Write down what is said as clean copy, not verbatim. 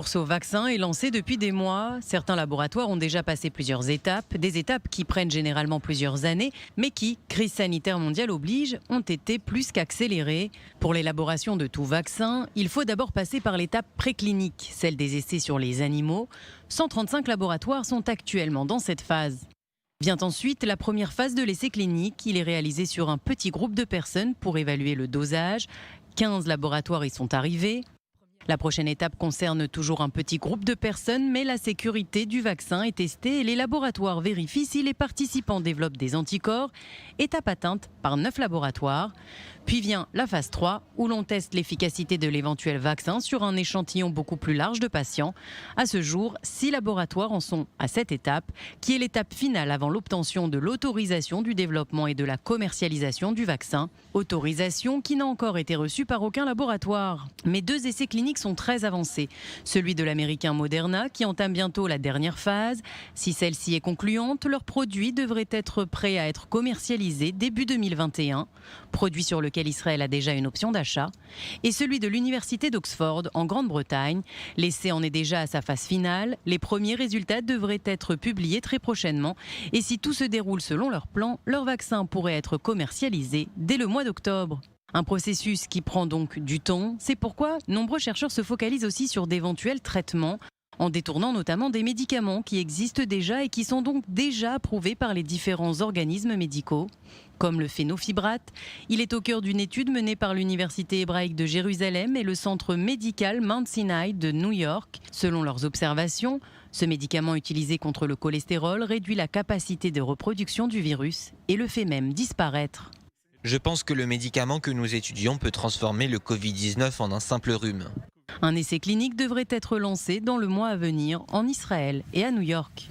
La course au vaccin est lancée depuis des mois. Certains laboratoires ont déjà passé plusieurs étapes, des étapes qui prennent généralement plusieurs années, mais qui, crise sanitaire mondiale oblige, ont été plus qu'accélérées. Pour l'élaboration de tout vaccin, il faut d'abord passer par l'étape préclinique, celle des essais sur les animaux. 135 laboratoires sont actuellement dans cette phase. Vient ensuite la première phase de l'essai clinique. Il est réalisé sur un petit groupe de personnes pour évaluer le dosage. 15 laboratoires y sont arrivés. La prochaine étape concerne toujours un petit groupe de personnes, mais la sécurité du vaccin est testée et les laboratoires vérifient si les participants développent des anticorps, étape atteinte par 9 laboratoires. Puis vient la phase 3, où l'on teste l'efficacité de l'éventuel vaccin sur un échantillon beaucoup plus large de patients. À ce jour, 6 laboratoires en sont à cette étape, qui est l'étape finale avant l'obtention de l'autorisation du développement et de la commercialisation du vaccin. Autorisation qui n'a encore été reçue par aucun laboratoire. Mais 2 essais cliniques sont très avancés. Celui de l'américain Moderna, qui entame bientôt la dernière phase. Si celle-ci est concluante, leur produit devrait être prêt à être commercialisé début 2021. Produit sur lequel Israël a déjà une option d'achat. Et celui de l'université d'Oxford, en Grande-Bretagne. L'essai en est déjà à sa phase finale. Les premiers résultats devraient être publiés très prochainement. Et si tout se déroule selon leur plan, leur vaccin pourrait être commercialisé dès le mois d'octobre. Un processus qui prend donc du temps. C'est pourquoi nombreux chercheurs se focalisent aussi sur d'éventuels traitements, en détournant notamment des médicaments qui existent déjà et qui sont donc déjà approuvés par les différents organismes médicaux. Comme le phénofibrate, il est au cœur d'une étude menée par l'Université hébraïque de Jérusalem et le centre médical Mount Sinai de New York. Selon leurs observations, ce médicament utilisé contre le cholestérol réduit la capacité de reproduction du virus et le fait même disparaître. Je pense que le médicament que nous étudions peut transformer le Covid-19 en un simple rhume. Un essai clinique devrait être lancé dans le mois à venir en Israël et à New York.